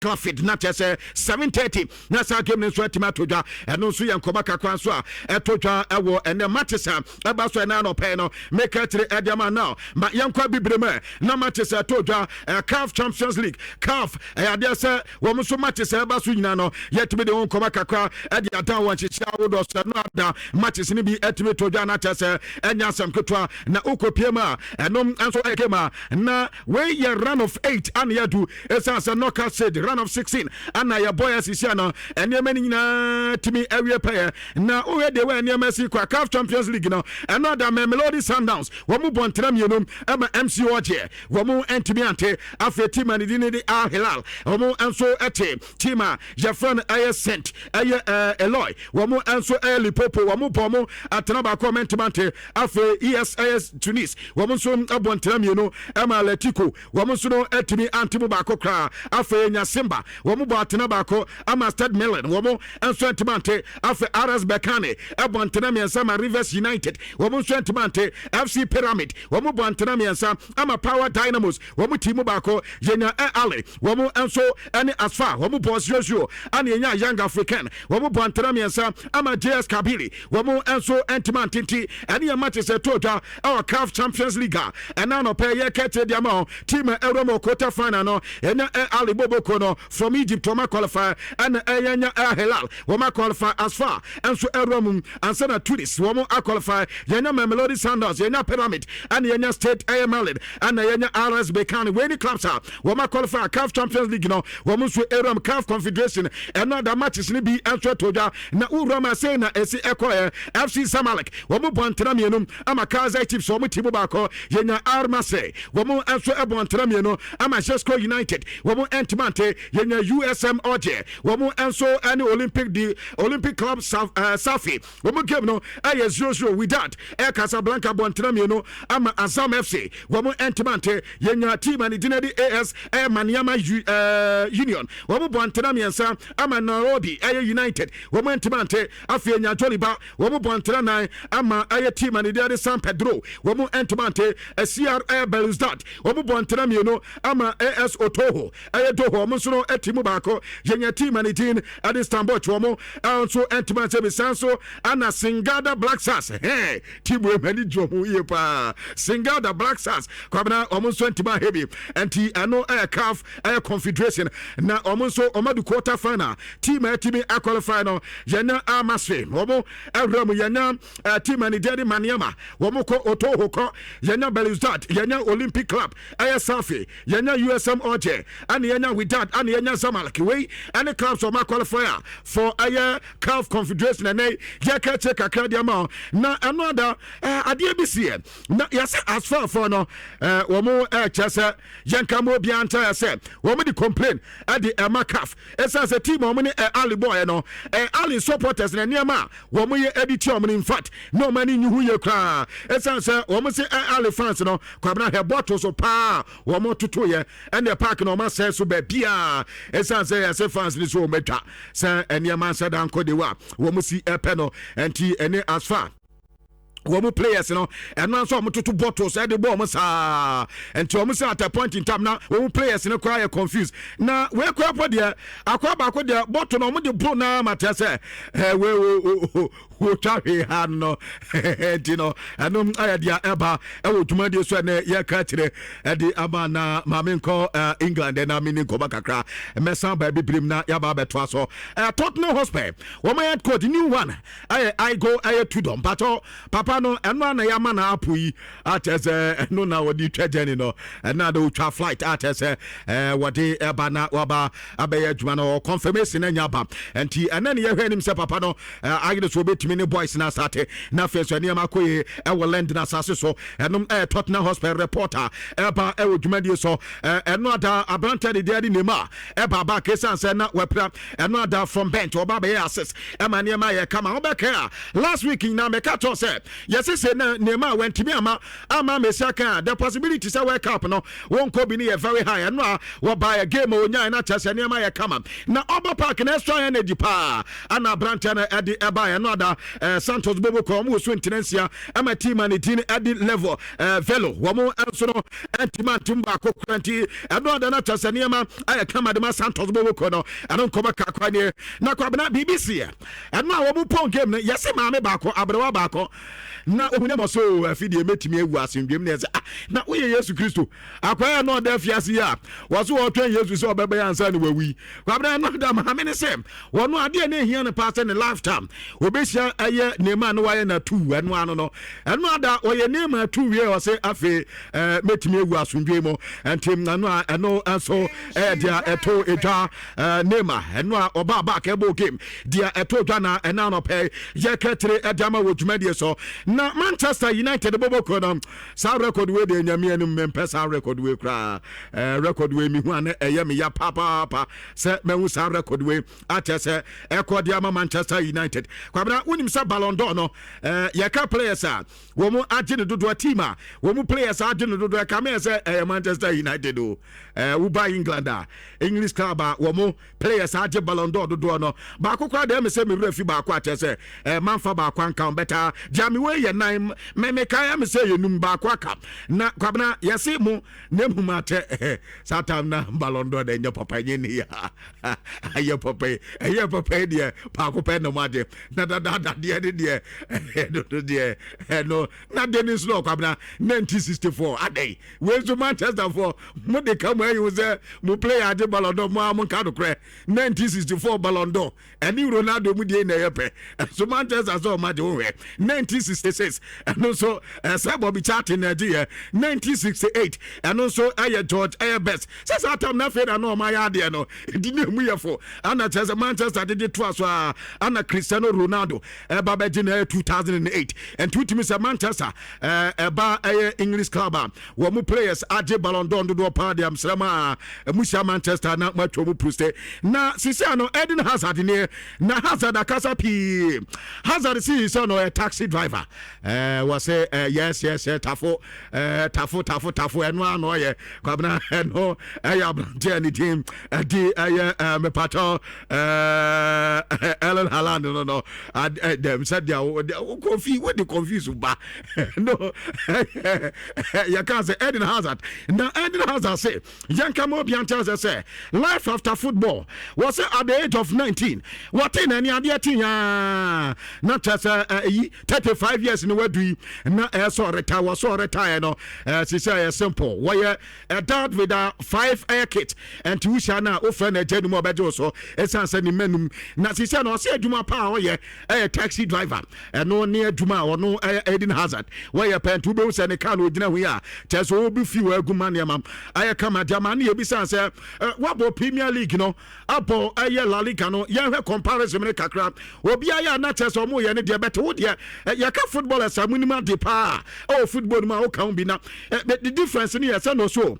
Clafford na chese 7:30 na sa game nso atima todwa eno nso ye nkoma kakwa nso a etodwa ewo ene matches a eba so na no pay no make it ediama now ma yenkwa bibreme na matches etodwa CAF Champions League CAF ade se wo mso matches eba so nyina no yetime de nkoma kakwa edi adan wan chichi awodo so no ada matches ni bi etime todwa na chese enya sam ketwa na ukopiema enom anso ekema na we ye run of 8 an yadu esanse knockout stage run of 16 and your boy Sisiano and your many Timmy area player. Now, where they were near Messi, CAF Champions League now, another Melody Sundowns, Wamu Bontram, you know, Emma MCOJ, Wamu Antimiante, after Tim and Dinidi Al Hilal, Wamu Anso Ete, Tima, Jafran Aya Sent, Aya Eloy, Wamu Anso Eli Popo, Wamu Pomo, Atanaba Commentimante, after ESIS Tunis, Wamusun Abontram, you know, Emma Letico, Wamusuno Etimi Antimubako Kra, after Simba, Womo Batinabako, Amastad Melon, Womo, and Swentimante, after Aras Bekane, Abontanami and Sama Rivers United, Womo Swentimante, FC Pyramid, Womo Bantanami and Sam, Ama Power Dynamos, Womo Timubako, Jenya Ali, Womo and so any Asfa, Womo Boss Joshua, and Yenya Young African, Womo Bantanami and Sam, Ama JS Kabili, Womo and so Antimantinti, and your matches at Tota, our CAF Champions League, and now pay your cat Diamond, Team Eromo Kota Final, and Ali Bobo Kono. From Egypt, Wama qualify and Ayanya Hilal, Wama qualify as far and so Erom and Sana Tunis, Wama qualify Yanya Melody Sanders, Yanya Pyramid, and Yanya State Aymalid, and Yanya RS Bekani, where the clubs are, Wama qualify CAF Champions League, no, Wamusu Erom CAF Confederation, and now the matches will be answered to ya. Na Urama Sena, SC Equire, FC Samalek, Wamu Bontramianum, Amakaza Chiefs, Wamu Tibubako, Yanya Armase, Wamu answer Abontramiano, Amajesco United, Wamu Antimante. Yenya USM OJ womu enso any Olympic club Safi womu game no aye 0-0 with that Casablanca Bontram you know ama Azam FC womu Antimante yenya team and dinedi AS Maniama Union womu Bontram yensa ama Nairobi aye United womu Antimante afi yenya Joliba womu Bontram ama aye team and dinedi San Pedro womu Antimante CRA Belouizdad womu Bontram you know ama AS Otoho aye Doho Musuno etimu bako yenya team and itin at Istanbul chomo also Antimante Bisanso ana Singada Black Stars hey team we many jomu yepa Singada Black Stars kwabna omunso Antima heavy anti ano CAF confederation na omunso omadu quarter final team etimi qualify no yenya amasfe omo awramu yenya team and dedi Maniama womo ko Otoho ko yenya Belouizdad yenya Olympic club Safi yenya USM OJ and yenya with that and yenya Zamalek way and clubs of my qualifier for a CAF confederation and yaka check a cardiama na another adbc na yes as far for no womo chasa yankamo bianta say womo di complain at the CAF as a team womo Ali boy no Ali supporters na niama womo ye edit in fact no money who you cry as womo say Ali fans no kwabna he bottles of pa womo tutu ye and the park no ma say so be bia esan say fans ni so metwa say eniama say dan ko de wa wo mu si epeno enti ene asfa womu players no and now so to bottles at the bomb sa and to almost at a point in time now womu players no quite confused now we kwa there akwa ba ko there bottle no mo de blow na matter say we try hand no you know and I dia eba e wo tuma de so na ye ka kire e di aba na mamenko England na mini ko bakakra mesa ba bibrim na ya ba beto aso Tottenham Hotspur wo my head coach new one I go to them but papa no eno na yama na apui atese no na wodi twageni no na do twa flight atese wodi eba na waba abaye adwuma no confirmation na nyaba enti ena ne ye hwanim se papa no agide so betimi ne boys na start na face ani amakoye e wo land na sase so enom Tottenham Hotspur reporter eba e wodwuma die so eno ada abranta de de nema eba ba kesan se na wepra eno ada from bench oba be assist ema ne ma ye kama obeka last week na me catch us yes say na Nema went to me ama mesaka the possibility say World Cup no won't go be very high and no what buy a game onya na chase Nema ya kama na Oba Park na extra energy pa ana branch na edi eba ya no da Santos Bobo ko mu so intensia ama team and team edi level velo wo mo so no antima tumba ko kranti eno da na chase Nema aya kama de Santos Bobo ko no eno ko ba kakwa ne na kwa na BBC eno a wo mu pon game yes ma me ba ko abrewa ba ko na ohune mo so afidie metimi ewu asendwem na na wo Yesu Kristo akwaya no da fiase ya wo so wo twen Yesu so obebe ansa ne wawi kwabra no da ma me ne sem wo no ade na ehia ne pass ne lifetime obehia aye Nema no waye na 2 eno ano no eno ada oye Nema 2 wie o se afi metimi ewu asendwem mo entem na no eno so dia eto edwa Nema eno a oba ba ka ebo game dia eto edwa na ena no pe ye ketre edama wo dwumadie so na Manchester United bobo kono sa record we de nyame anu mempe sa record we kra record we mi hu an eye me ya papa se me hu sa record we atese record ya Manchester United kwabra unim sa Ballon d'Or no ye ka players a wo mu agene dodo team a wo mu players agene dodo ka me se Manchester United o wo ba England a English club a wo mu players age Ballon d'Or dodo no ba kokwa de me se me refi ba ko atese manfa ba kwa nka better jami we ye nan me kaya me say yenum ba kwa ka na kwabna yesi mu nemu mate satam na Ballon d'Or de nya papa nye ni ya aye papa de pa ko pe no made na da de no na Dennis Law kwabna 1964 adey we so Manchester for mo de come you say mo play ade Ballon d'Or mo am ka do kre 1964 Ballon d'Or eni Ronaldo mu de na yepe so Manchester so ma de 1966 and also Bobby Chat in Nigeria 1968 and also George best says atam na fe no my idea no didn't mu yefo ana chese Manchester did it twice ana Cristiano Ronaldo baba jina 2008 and two teams Manchester ba English club wo mu players age Ballon d'Or do pa de amsrama musha Manchester na matwo mu puste na sisi no Eden Hazard ne na Hazard akasa pi Hazard si so no a taxi driver was say yes tafo eno ano ye kwabna eno ya brante any team di me pato Ellen Haaland no them said they confuse ba no you can say Eden Hazard now Eden Hazard say yanka mo bianta say life after football was at the age of 19 what in any idea tinya not just 35 years in the way na so retire no she say simple why a dad with a 5 air kit and tuition na offer na jenu mo bejo so esanse ni menum na she say no say aduma pa wo a taxi driver no near aduma or no Eden Hazard why pen to be say ne car no gina hu ya teso obi fi wa aguma ne mam aye kama jamani e bi say wabo Premier League no abo aye La Liga no ye hwe comparison ne kakra obi aye na teso mo ye ne de beto wo de ya ka football as minimum de pa football ma o kan bi na the difference ni yes no so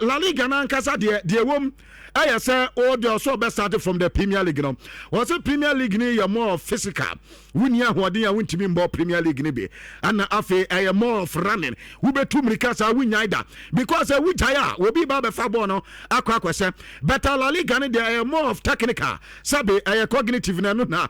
La Liga na nkasa de wom I say all the so best started from the Premier League no was a Premier League ni you more physical when you are there win team more Premier League ni be and afi I am more of running we be two mirikasa win either because we tire we be ba fa ball no akwa kwese better La Liga ni there more of technical sabe cognitive na no na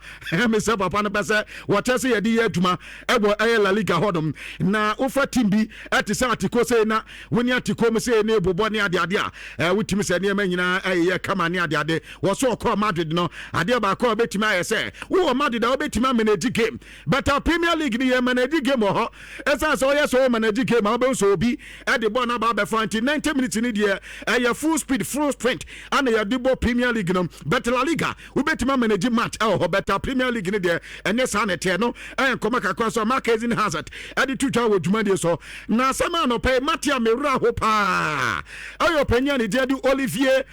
me say papa no be say what say ye di aduma ebo La Liga hodom na ofa team bi ati say atiko say na when you atiko me say na ebobo ni ade we team say na nyina ye kama ni ade wo so call Madrid no ade ba call betima ye say wo Madrid o betima manage game but our Premier League ni manage game ho esa so yes so manage game o be so obi e de ball na ba be 90 minutes ni de ye full speed full sprint and ye de ball Premier League no but La Liga we betima manage match ho better Premier League ni de ene sa na te no en koma kakwa so Marquez in Hazard e de tuta wo dwuma de so na sama no pay Matia Mewura ho pa ayo penya ni de Olivier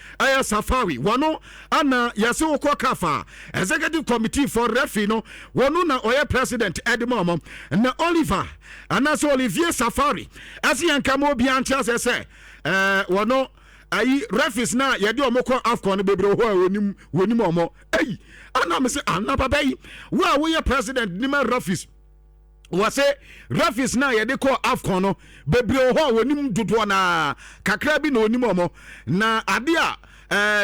Safari wano ana yase woko kafa executive committee for referee no wano na oye president Edmond na Oliver ana so Olivier Safari asi yankamo bi ancha se wano ayi referees na yede omoko AFCON bebre ho wonim omo ayi ana me se ana babai wo ye president ni ma referees wase referees na yɛde kɔ AFCON no bebree hɔ wonim dodoɔ na kakra bi na onim ɔmo na ade a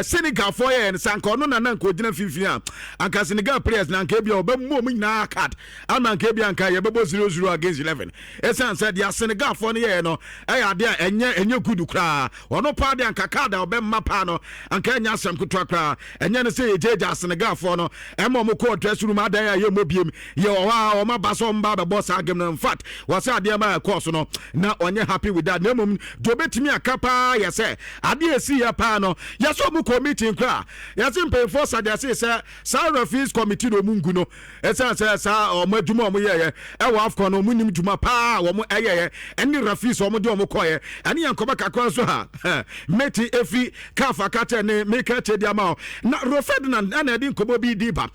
Senegal for ye and Sanko no na nko gyina fifia anka Senegal players na nka bia obammo mu nyina card ama nka bia nka ye bebo 0-0 against 11 esan said ya Senegal for ye no ade a enye gudu kra ono pa de anka card a obemma pa no anka enya asem kutwa kra enye ne say ejeja Senegal for no emo mo ko dress room adan a ye mobiem ye o ma baso mba be boss agem no in fact was ade ma course no na onye happy with that nemum do betimi akapa ye say ade esi ya pa no so mu committee nkra yasin pay for suggest say sa referees committee no mungu no esa say sa o madwuma o ye e wa afcon no munim dwuma pa wo mo eye any referees o mo de o mo koye ani yankoba kakwa so ha meti efi kafa kate ne make te dia ma na Ferdinand na edi nkobo bi diba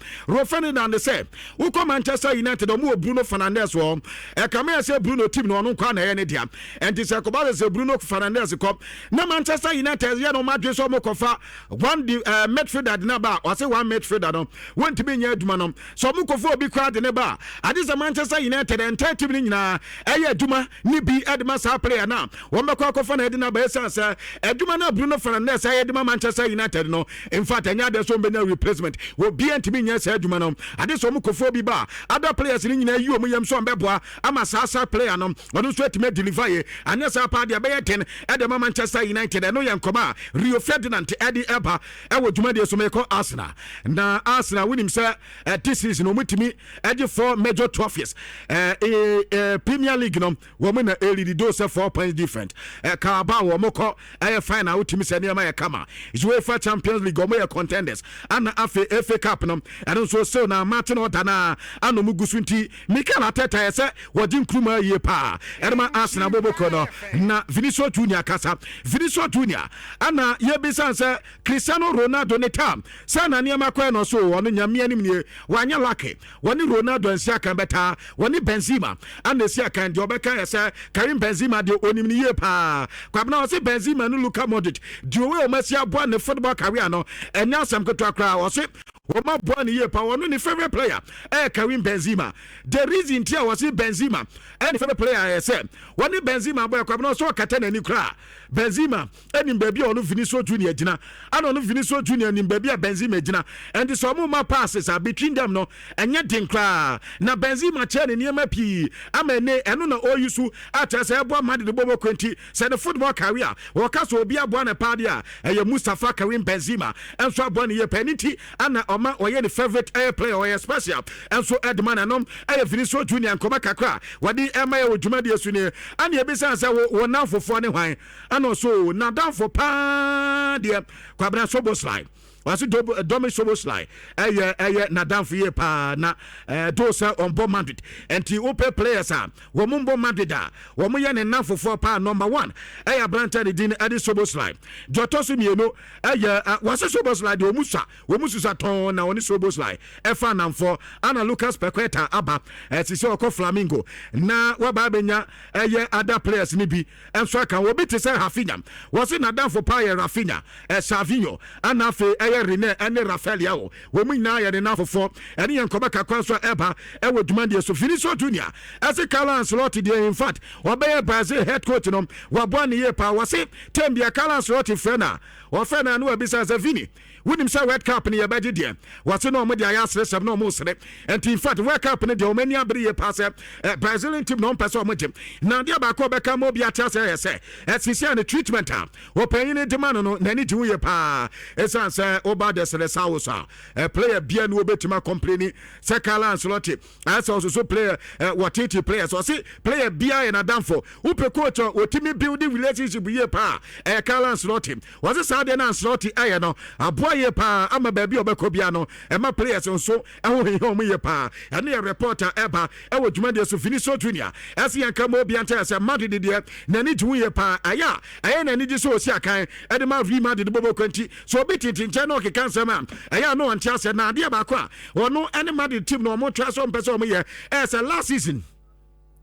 Ferdinand say wo ko Manchester United o mo Bruno Fernandes wo e kama say Bruno team no no kwa na ye ne dia enti say ko ba say Bruno Fernandes ko na Manchester United ye no madwe so mo kofa one midfielder na ba or say one midfielder no want to be nya aduma no so mu kofo obi kwa de ne ba ade say Manchester United entire team ni nyina eye aduma ni bi aduma sa player na wo mekwa kofa na edina ba esa say aduma na Bruno Fernandes eye aduma Manchester United no in fact enya de so be na replacement wo bi ntimi nya say aduma no ade so mu kofo obi ba other players ni nyina yi o mu yam so mbeboa ama sa player no ono so etime deliver ye anya sa pa de be 10 edema Manchester United no yankoma Rio Ferdinand Eddie Eba ewo dwuma de so meko Arsenal na Arsenal winim say this season no mutimi edi 4 major trophies Premier League no wo me na lead do say 4 points different Carabao wo moko final utimi say na ma kama UEFA Champions League wo me contenders ana FA Cup no and so so na Martin Otana ano mugusu nti Mikel Arteta say wo di nkruma ye pa edema Arsenal boboko no na Vinicius Junior kasa Vinicius Junior ana ye bisa say Cristiano Ronaldo ne tam sana niam kwa no so wono nyame anim nie wanya lake woni Ronaldo nsia kan beta woni Benzema and nsia kan de obeka ya say Karim Benzema de onim ne ye pa kwabna o say Benzema no Luka Modric de we o masia boa ne football career no enya asem ketwa kra o say Oma Bwani ye pa one ni favorite player Karim Benzema. The reason tia was Benzema any favorite player say one Benzema boy kwabna so katana ni kra Benzema any baby onu Vinicius Junior gina and onu Vinicius Junior ni baby Benzema gina and the some more passes are between them no enye din kra na Benzema che ne niam pi amene eno na oyusu ata say ebo mad de bobo kwenti say the football career wo ka so obi abo na pa dia Mustafa Karim Benzema enso abo ne ye penalty ana Oma oye the favorite player or special and so Edman anom Vinicius Junior nkoma kakra wadi ema ye odwuma de asu ne and ye bisa say wo na fofo ne hwan and also na down for pa de kwabra Soboslai wasi domi Soboslai na down for ye pa na those on Bo Madrid enti ope players wo mumbo Madrid wo mo ye ne na fofo pa number 1 Branta de din edi Soboslai jotosu mieno wasi Soboslai de omusa ton na oni Soboslai efa namfo ana Lucas Paqueta aba sisi oko Flamingo na waba benya other players ni bi enso aka wo bi te say Rafinha wasi na down for pa ye Rafinha Savinho ana fe Rene ene Rafael yawo wo mu nyina ye na fofo ene ye nkoba kakwa so eba ewo dwumande so Vinicius Junior ase Carlo Ancelotti de in fact obey Brazil head coach no wabo ne ye pa wase tembia Carlo Ancelotti frena wo frena no abisa za Vini wonim say World Cup ne ye baje de wase no mo de ayasre seb no mo sere and in fact World Cup ne de o mani abere ye pass Brazilian team no person mo gem na de ba ko beka mo bia tia say sisi ne treatment wo panyin ne demand no na ni di wo ye pa esan say oba de Selesausa player bia no obetima complaining say Carlo Ancelotti as also so player what players so see player bia in adamfo who pe coach otimi building relationship ye pa Carlo Ancelotti was it Saturday na Ancelotti no aboa ye pa ama ba bia obekọ bia no ma players so ho hom ye pa and a reporter eba wo dwuma de so Vinicius Junior as yan ka mo bia nta say Madrid de na ni dwu ye pa aya na ni ji so si akan e de ma Real Madrid bobo kwanti so obiti no ke cancer man no antia say na ade ba ko a ono any Madrid team no mo twa so mpese o mo ye last season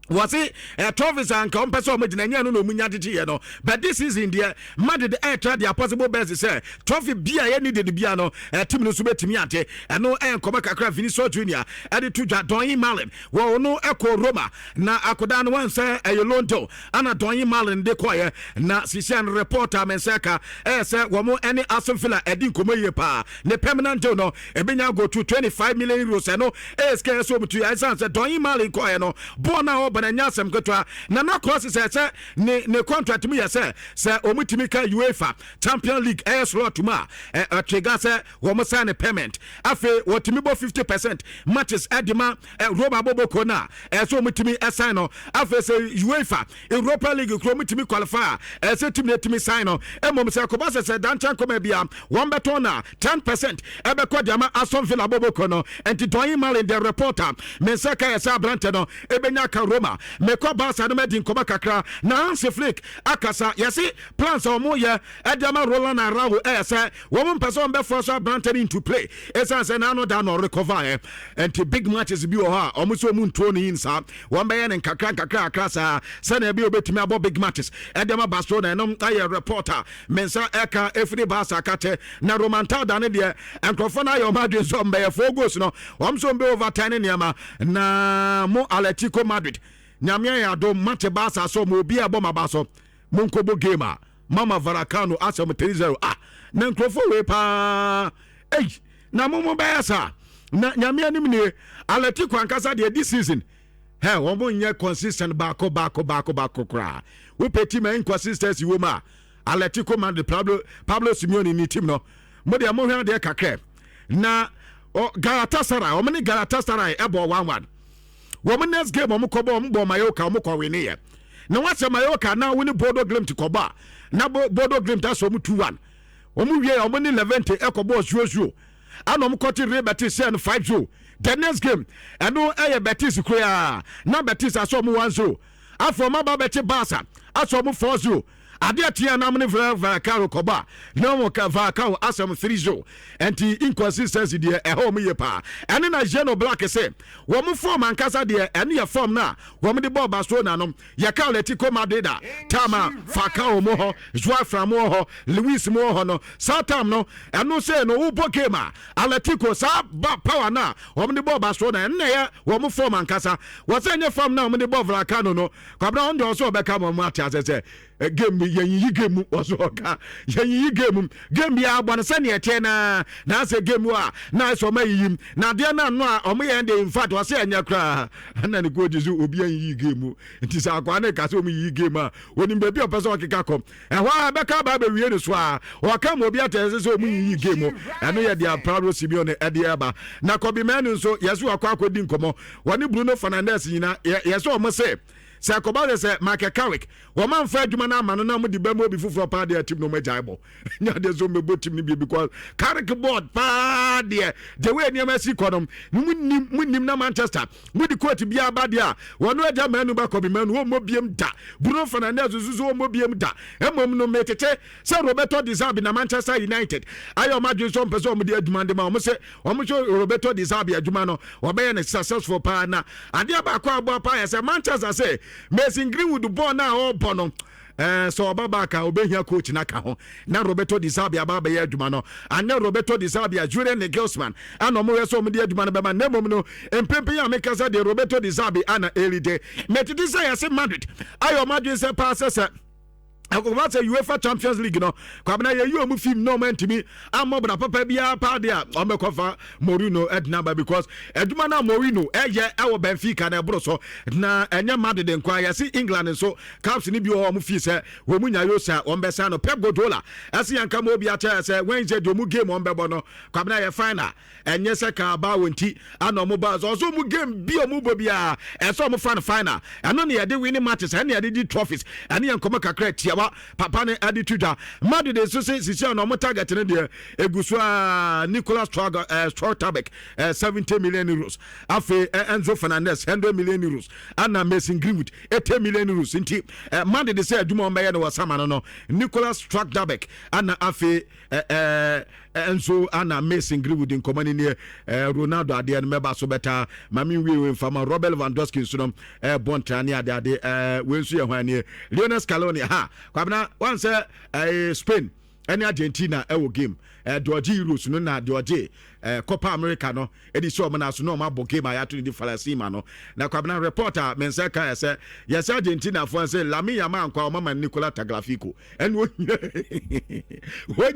was it trophies and compass or Medina no munyati no, but this is India. Madrid air tried the possible best say trophy bia needed the piano, team no subet miate, and no air Komaka Craft Viniso Junior, added to Doyin Malin. Well, no echo Roma, na Akodan one say a Yolonto, Anna Doyin Malin de choir, na Sisian reporter Mensaka, say, Wamo any Aston Villa, Edin Komoye pa, ne permanent no, Ebenya go to 25 million euros, and no, SK so to your sons, Doyin Malin choir no, Bona but nyasem kotwa na na cross say ne contract me say omutimi ka UEFA Champions League slot tuma trigger say wo mo sign payment afi wotimi bo 50% matches edima Roma boboko na so omutimi sign no afi say UEFA Europa League kro omutimi qualify say timi sign no emom say ko ba say danchan koma bia one beton na 10% ebe ko diama Aston Villa boboko no enti Doyin Malin the reporter mensaka yesa brante no ebenya ka Roma meko Barca no medin koba kakra na Hansi Flick akasa yesi plans omo ye edama Roland Araujo say woman person be force Branton into play esa say na no da no recover and big matches bi o ha omo so mu nto no insa won be ye kakra kakra sa say na bi obetimi abo big matches edama Barcelona no aye reporter mensa eka every Barca kate na Romantal da ne de enkrofo na yo Madrid so be 4 goals no won so be over 10 niama na mo Atletico Madrid nyamia ya do mate Barca so mo bi abo mabaso monkobo game a mama Varakano asem 3-0 na nkrofo we pa na momo bayasa na nyamia nim ne Atletico ankasa de this season won bo nye consistent bako kra we peti ma inconsistency wo ma Atletico Madrid Pablo Simeone ni team no mo de mo hwan de kakre na Galatasaray o mani Galatasaray ebo 1-1 woman next game omukobo ombo Mayoka omukwa winiye na wase Mayoka na wini Bodo Glimt koba na Bodo Glimt aso omu 2-1 omu wie omuni Levante ekobo 0-0 ana omukoti Real Betis 5-0 the next game eno eye Betis koya na Betis aso omu 1-0 afro maba Betis Barca aso omu 4-0 ade atia na mne Varakano koba na mo ka Varakano asem 3-0 enti inconsistency de home ye pa ene na Geno Black say wo mo form ankasa de ene ye form na wo mo de ball Barcelona no ye ka Atletico Madrid tama Fakao mo ho Joao Framo ho Luis mo ho no satam no eno say no wo game Atletico sa power na wo mo de ball Barcelona ene ye wo mo form ankasa wo say nye form na wo mo de ball Varakano no kwabra on do so be ka mo mati asese game yi game was oka yi game ya agba na sane ete na say game wa na so mayim na de na no a omo ye de in fact was anya kra na ne go jizu obi an yi game nti sa akwa na ka so omo yi game a oni bebi opeso okeka kom ehwa be ka ba be wie ne so a o ka mo obi atese so omo yi game eno ye dia Pablo Simeone ede eba na Kobe Menu so yeso akwa akodi nkomo woni Bruno Fernandes nyina yeso omo say se akobale se Michael Carrick wo man fa adwuma na amano na mo di ba mo obi fufuro pa de team no majaibo nya de zo mebo team ni bi because Carrick board pa de the way ni amasi kodom munim na Manchester mo di coach bia ba de a wono aja manu ba Kobe Manu wo mo biem da Bruno Fernandes zuzu wo mo biem da emom no metete se Roberto Di Zerbi na Manchester United ayo Madrid so mpeso mo di adwuma de ma mo se Roberto Di Zerbi adwuma no wo be na successful pa na ade ba kwa abo pa ya se Manchester say Mason Greenwood born now bono so babaka obehia coach na ka ho na Roberto Di Zerbi ababa ya adwuma no anya Roberto Di Zerbi Julian Nagelsmann ana mo yeso mo di adwuma no bema na mom no empempe ya mekasa de Roberto Di Zerbi ana elide metidi say ase Madrid ayo Madrid say pass say Akoba say UEFA Champions League no kwabena ye you mu film no man timi amobra papa bia pa de a omekofa Mourinho ednaba because eduma na Mourinho eye ewo Benfica na ebro so na enye Madrid nkwa ya si England so caps ni bi o mu fi se wo mu nya yosa on be sa no Pep Guardiola asi yanka mo bia cha se Wednesday do mu game on be bo no kwabena ye final enye se ka ba wonti ana mo ba so mu game bi o mu bo bia e so mo final eno ne ye de winning matches ene ye de trophies ene ye nkoma kakra tia papa ne attitude Madrid so say sisi no mo target ne de eguso Nicolas Trotterbeck 70 million euros afi Enzo Fernandez 100 million euros and Mason Greenwood 80 million euros nti Madrid say aduma o meye no wasama no Nicolas Trotterbeck and afi enso ana Mason Greenwood in command near Ronaldo ade no meba so beta mami we fama Robert Lewandowski so no Bontani ade we nso ye hwan ne Lionel Scaloni ha kwabna once Spain any Argentina ewo game Doji Euros no na Doji Copa America no edi so na so no ma bo game ya to di Falasima no na kwabna reporter mensa ka say yes Argentina for say Lamine Yamal kwa mama Nicola Tagliafico and when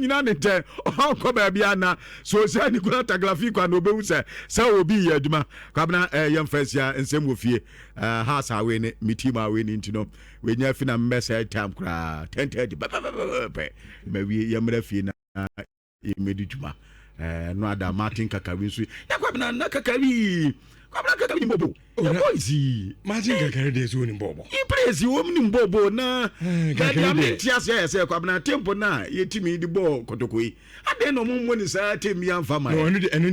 you know nte on ko ba bia na so say Nicola Tagliafico and obewu say obi ye aduma kwabna yem first ya nsem wo fie house awe ne mitima awe ne ntino we nya fi na mbesa time kra 10:30 me yemra fie na imedituma no ada Martin Kakari so ya kwabna na Kakari mbobo boys Martin Kakari dey so ni mbobo e praise wo ni mbobo na Gabi me tiase say kwabna tempo na yetimi di ball kotokoi ade no mo ni sa temi amfa mai no enu